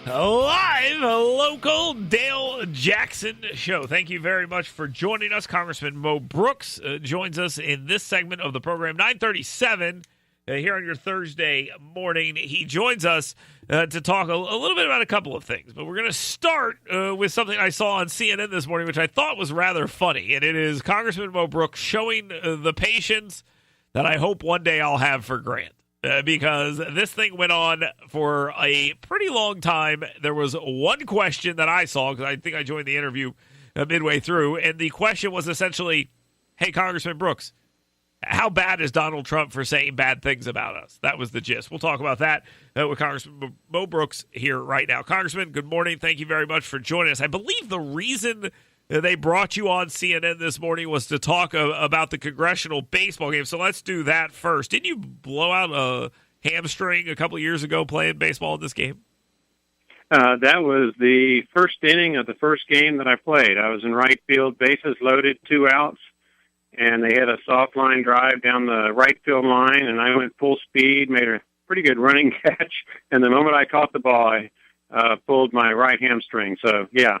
Live local Dale Jackson show. Thank you very much for joining us. Congressman Mo Brooks joins us in this segment of the program, 9:37 here on your Thursday morning. He joins us to talk a little bit about a couple of things, but we're going to start with something I saw on CNN this morning, which I thought was rather funny, and it is Congressman Mo Brooks showing the patience that I hope one day I'll have for Grant. Because this thing went on for a pretty long time. There was one question that I saw, because I think I joined the interview midway through, and the question was essentially, hey, Congressman Brooks, how bad is Donald Trump for saying bad things about us? That was the gist. We'll talk about that with Congressman Mo Brooks here right now. Congressman, good morning. Thank you very much for joining us. I believe the reason they brought you on CNN this morning was to talk about the congressional baseball game. So let's do that first. Didn't you blow out a hamstring a couple of years ago playing baseball in this game? That was the first inning of the first game that I played. I was in right field, bases loaded, 2 outs, and they had a soft line drive down the right field line, and I went full speed, made a pretty good running catch, and the moment I caught the ball, I pulled my right hamstring. So, yeah.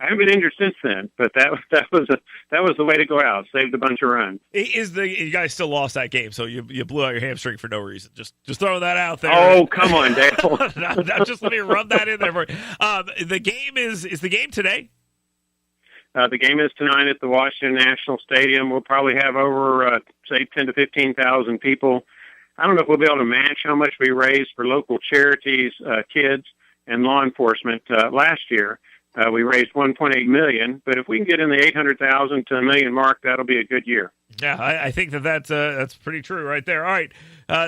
I haven't been injured since then, but that was the way to go out. Saved a bunch of runs. You guys still lost that game, so you blew out your hamstring for no reason. Just throwing that out there. Oh, come on, Dale. Just let me rub that in there for you. The game is the game today? The game is tonight at the Washington National Stadium. We'll probably have over, say, 10 to 15,000 people. I don't know if we'll be able to match how much we raised for local charities, kids, and law enforcement last year. We raised $1.8 million, but if we can get in the 800,000 to $1 million mark, that'll be a good year. Yeah, I think that's pretty true right there. All right,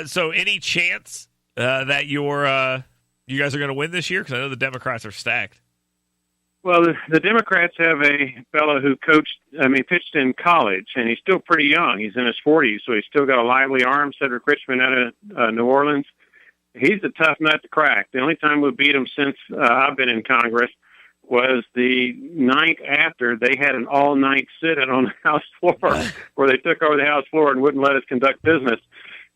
so any chance that you guys are going to win this year? Because I know the Democrats are stacked. Well, the Democrats have a fellow who pitched in college, and he's still pretty young. He's in his 40s, so he's still got a lively arm. Cedric Richmond out of New Orleans. He's a tough nut to crack. The only time we beat him since I've been in Congress was the night after they had an all-night sit-in on the House floor where they took over the House floor and wouldn't let us conduct business.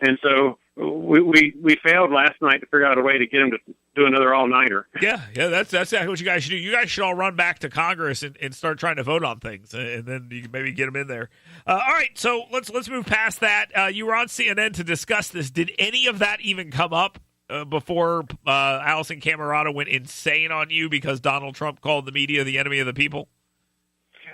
And so we failed last night to figure out a way to get him to do another all-nighter. Yeah, that's exactly what you guys should do. You guys should all run back to Congress and start trying to vote on things, and then you can maybe get them in there. All right, so let's move past that. You were on CNN to discuss this. Did any of that even come up before Allison Camerata went insane on you because Donald Trump called the media the enemy of the people?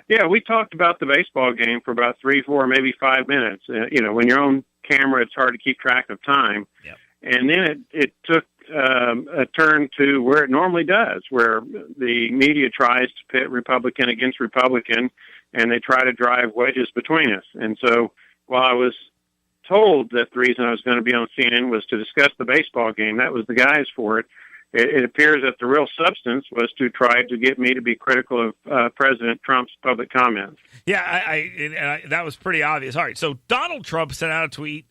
Yeah, we talked about the baseball game for about 3, 4, maybe 5 minutes. When you're on camera, it's hard to keep track of time. Yep. And then it took a turn to where it normally does, where the media tries to pit Republican against Republican, and they try to drive wedges between us. And so while I was told that the reason I was going to be on CNN was to discuss the baseball game, that was the guise for it. It appears that the real substance was to try to get me to be critical of President Trump's public comments. Yeah, that was pretty obvious. All right, so Donald Trump sent out a tweet,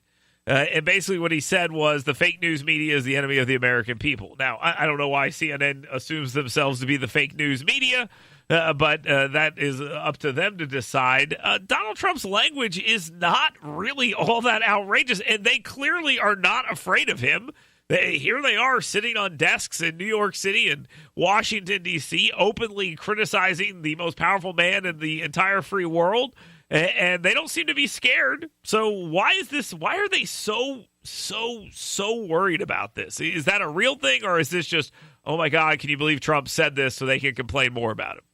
and basically what he said was the fake news media is the enemy of the American people. Now, I don't know why CNN assumes themselves to be the fake news media, but that is up to them to decide. Donald Trump's language is not really all that outrageous, and they clearly are not afraid of him. Here they are sitting on desks in New York City and Washington, D.C., openly criticizing the most powerful man in the entire free world, and they don't seem to be scared. So why is this? Why are they so worried about this? Is that a real thing, or is this just, oh, my God, can you believe Trump said this so they can complain more about him?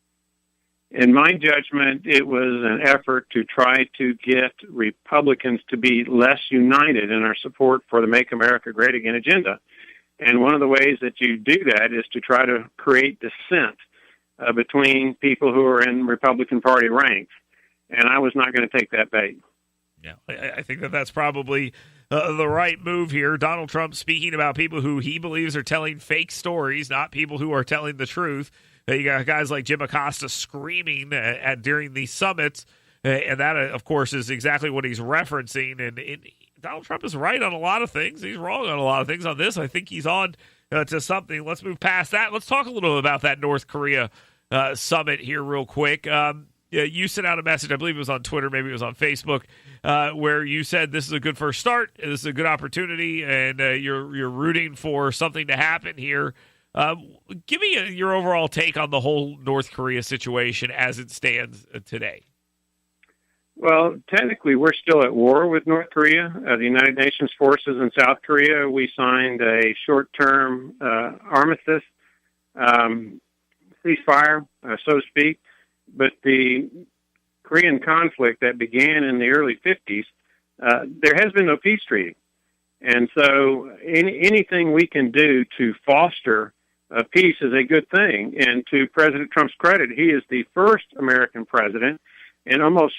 In my judgment, it was an effort to try to get Republicans to be less united in our support for the Make America Great Again agenda. And one of the ways that you do that is to try to create dissent between people who are in Republican Party ranks. And I was not going to take that bait. Yeah, I think that's probably the right move here. Donald Trump speaking about people who he believes are telling fake stories, not people who are telling the truth. You got guys like Jim Acosta screaming during these summits, and that, of course, is exactly what he's referencing. And Donald Trump is right on a lot of things. He's wrong on a lot of things. On this, I think he's on to something. Let's move past that. Let's talk a little about that North Korea summit here real quick. You sent out a message, I believe it was on Twitter, maybe it was on Facebook, where you said this is a good first start, this is a good opportunity, and you're rooting for something to happen here. Give me your overall take on the whole North Korea situation as it stands today. Well, technically, we're still at war with North Korea. The United Nations forces in South Korea, we signed a short-term armistice ceasefire, so to speak. But the Korean conflict that began in the early 50s, there has been no peace treaty. And so anything we can do to foster peace is a good thing. And to President Trump's credit, he is the first American president in almost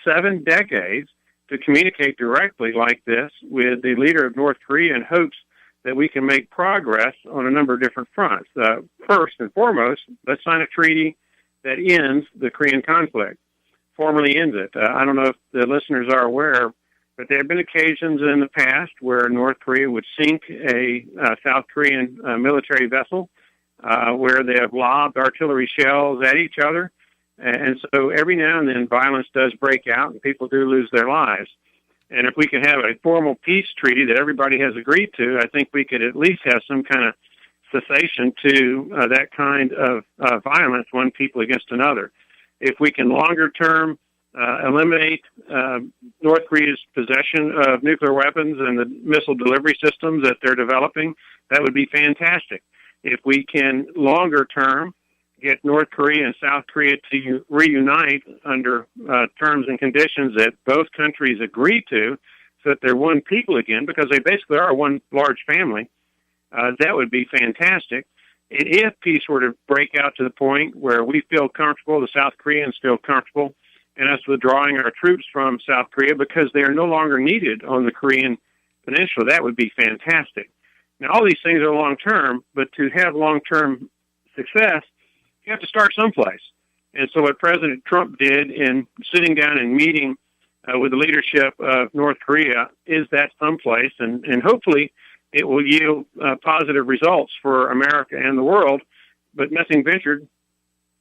7 decades to communicate directly like this with the leader of North Korea in hopes that we can make progress on a number of different fronts. First and foremost, let's sign a treaty that ends the Korean conflict, formally ends it. I don't know if the listeners are aware, but there have been occasions in the past where North Korea would sink a South Korean military vessel, where they have lobbed artillery shells at each other. And so every now and then violence does break out and people do lose their lives. And if we can have a formal peace treaty that everybody has agreed to, I think we could at least have some kind of cessation to that kind of violence, one people against another. If we can longer term eliminate North Korea's possession of nuclear weapons and the missile delivery systems that they're developing, that would be fantastic. If we can longer term get North Korea and South Korea to reunite under terms and conditions that both countries agree to, so that they're one people again, because they basically are one large family, that would be fantastic. And if peace were to break out to the point where we feel comfortable, the South Koreans feel comfortable, and us withdrawing our troops from South Korea because they are no longer needed on the Korean Peninsula, that would be fantastic. Now, all these things are long-term, but to have long-term success, you have to start someplace. And so what President Trump did in sitting down and meeting with the leadership of North Korea is that someplace, and hopefully it will yield positive results for America and the world, but nothing ventured,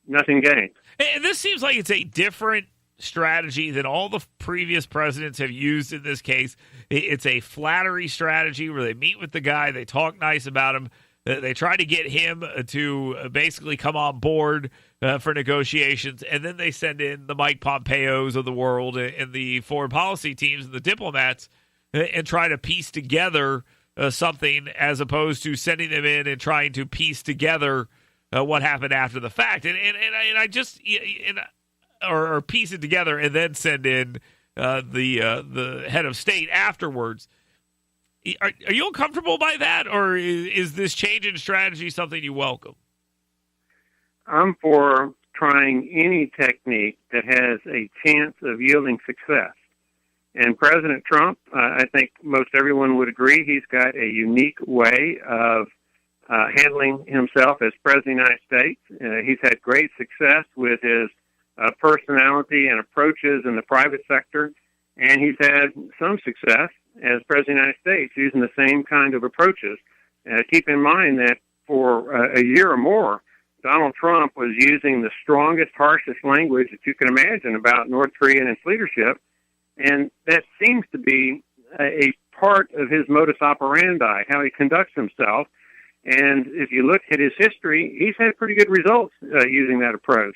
nothing gained. And this seems like it's a different strategy than all the previous presidents have used in this case. It's a flattery strategy where they meet with the guy, they talk nice about him, they try to get him to basically come on board for negotiations, and then they send in the Mike Pompeos of the world and the foreign policy teams and the diplomats and try to piece together something, as opposed to sending them in and trying to piece together what happened after the fact. And I just or piece it together and then send in the head of state afterwards. Are you uncomfortable by that, or is this change in strategy something you welcome? I'm for trying any technique that has a chance of yielding success. And President Trump, I think most everyone would agree, he's got a unique way of handling himself as President of the United States. He's had great success with his personality and approaches in the private sector, and he's had some success as President of the United States using the same kind of approaches. Keep in mind that for a year or more, Donald Trump was using the strongest, harshest language that you can imagine about North Korea and its leadership, and that seems to be a part of his modus operandi, how he conducts himself. And if you look at his history, he's had pretty good results using that approach.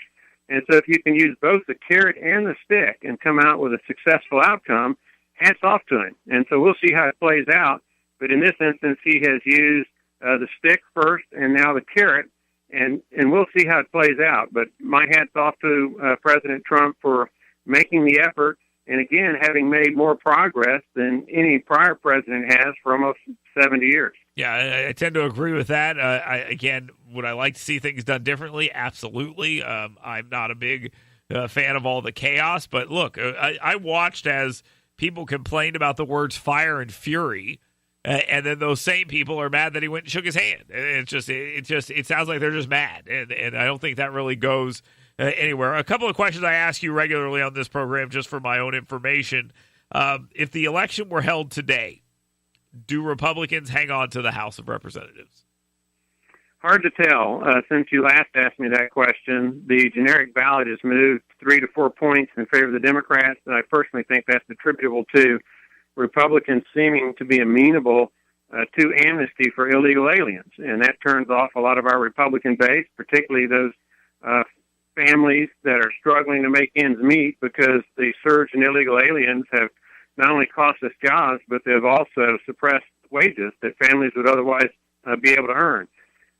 And so if you can use both the carrot and the stick and come out with a successful outcome, hats off to him. And so we'll see how it plays out. But in this instance, he has used the stick first and now the carrot, and we'll see how it plays out. But my hat's off to President Trump for making the effort, and again, having made more progress than any prior president has for almost 70 years. Yeah, I tend to agree with that. Again, would I like to see things done differently? Absolutely. I'm not a big fan of all the chaos, but look, I watched as people complained about the words fire and fury, and then those same people are mad that he went and shook his hand. It sounds like they're just mad, and I don't think that really goes anywhere. A couple of questions I ask you regularly on this program, just for my own information. If the election were held today, do Republicans hang on to the House of Representatives? Hard to tell. Since you last asked me that question, the generic ballot has moved 3 to 4 points in favor of the Democrats, and I personally think that's attributable to Republicans seeming to be amenable to amnesty for illegal aliens. And that turns off a lot of our Republican base, particularly those families that are struggling to make ends meet, because the surge in illegal aliens have not only cost us jobs, but they've also suppressed wages that families would otherwise be able to earn.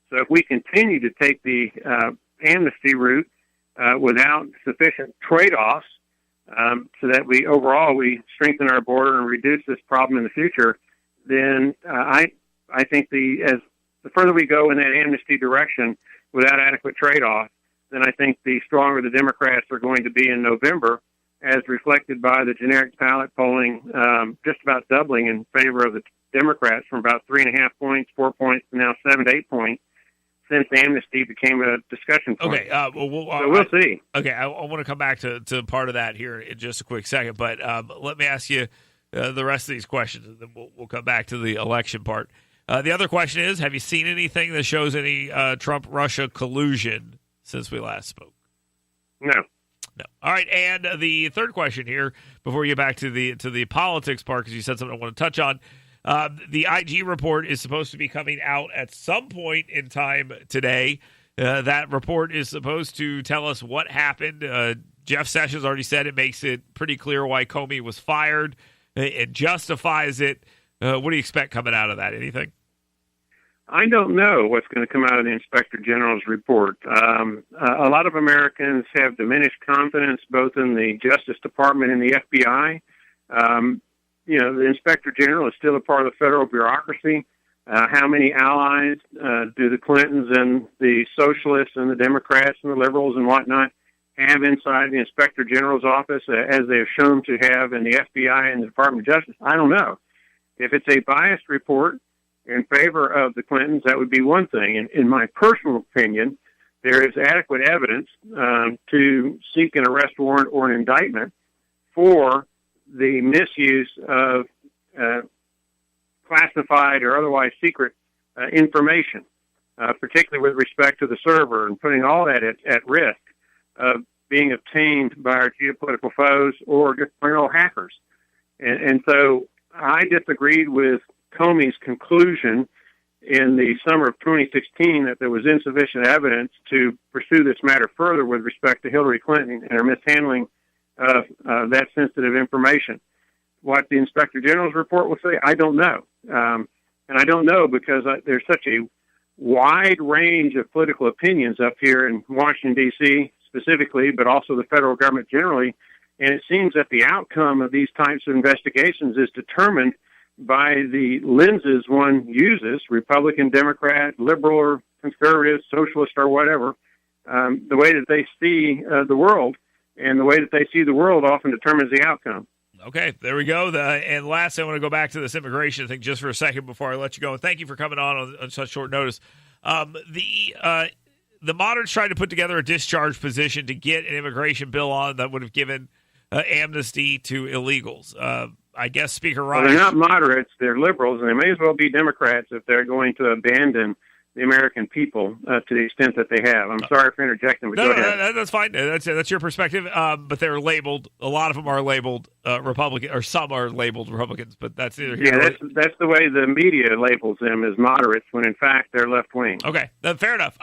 So if we continue to take the amnesty route without sufficient trade-offs, so that we strengthen our border and reduce this problem in the future, then I think the further we go in that amnesty direction without adequate trade-off, then I think the stronger the Democrats are going to be in November, as reflected by the generic ballot polling, just about doubling in favor of the Democrats from about 3.5 points, 4 points, to now 7 to 8 points, since amnesty became a discussion point. Okay, so we'll see. Okay, I want to come back to part of that here in just a quick second, but let me ask you the rest of these questions, and then we'll come back to the election part. The other question is, have you seen anything that shows any Trump-Russia collusion since we last spoke? No. All right, and the third question here, before we get back to the politics part, because you said something I want to touch on. The IG report is supposed to be coming out at some point in time today. That report is supposed to tell us what happened. Jeff Sessions already said it makes it pretty clear why Comey was fired. It justifies it. What do you expect coming out of that? Anything? I don't know what's going to come out of the Inspector General's report. A lot of Americans have diminished confidence both in the Justice Department and the FBI. The Inspector General is still a part of the federal bureaucracy. How many allies do the Clintons and the socialists and the Democrats and the liberals and whatnot have inside the Inspector General's office, as they have shown to have in the FBI and the Department of Justice? I don't know. If it's a biased report in favor of the Clintons, that would be one thing. And in my personal opinion, there is adequate evidence to seek an arrest warrant or an indictment for the misuse of classified or otherwise secret information, particularly with respect to the server, and putting all that at risk of being obtained by our geopolitical foes or just plain old hackers. And so I disagreed with Comey's conclusion in the summer of 2016 that there was insufficient evidence to pursue this matter further with respect to Hillary Clinton and her mishandling of that sensitive information. What the Inspector General's report will say, I don't know. And I don't know because there's such a wide range of political opinions up here in Washington, D.C. specifically, but also the federal government generally. And it seems that the outcome of these types of investigations is determined by the lenses one uses, Republican, Democrat, liberal, or conservative, socialist, or whatever, the way that they see the world. And the way that they see the world often determines the outcome. Okay, there we go. And last, I want to go back to this immigration thing just for a second before I let you go. And thank you for coming on such short notice. The moderates tried to put together a discharge position to get an immigration bill on that would have given amnesty to illegals. I guess Speaker Ryan... Well, they're not moderates, they're liberals, and they may as well be Democrats if they're going to abandon the American people to the extent that they have. I'm sorry for interjecting, but go ahead. That's fine. That's your perspective. But they're labeled. A lot of them are labeled Republican, or some are labeled Republicans. But that's either here. Yeah, that's the way the media labels them as moderates, when in fact they're left wing. Okay, fair enough.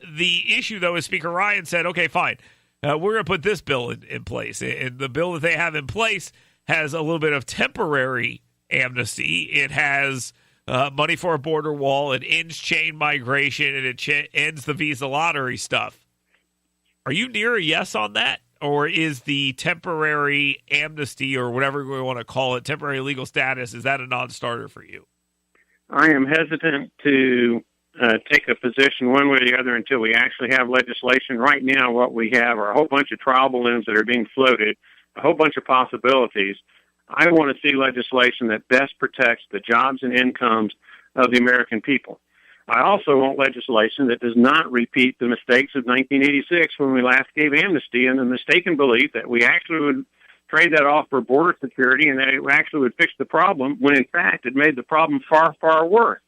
The issue though is Speaker Ryan said, "Okay, fine, we're going to put this bill in place, and the bill that they have in place has a little bit of temporary amnesty. It has." Money for a border wall, it ends chain migration, and it ends the visa lottery stuff. Are you near a yes on that? Or is the temporary amnesty, or whatever we want to call it, temporary legal status, is that a non-starter for you? I am hesitant to take a position one way or the other until we actually have legislation. Right now, what we have are a whole bunch of trial balloons that are being floated, a whole bunch of possibilities. I want to see legislation that best protects the jobs and incomes of the American people. I also want legislation that does not repeat the mistakes of 1986 when we last gave amnesty, and the mistaken belief that we actually would trade that off for border security and that it actually would fix the problem, when in fact it made the problem far, far worse.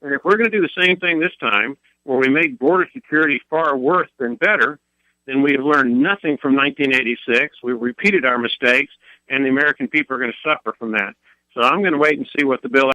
And if we're going to do the same thing this time, where we make border security far worse than better, then we have learned nothing from 1986. We've repeated our mistakes, and the American people are going to suffer from that. So I'm going to wait and see what the bill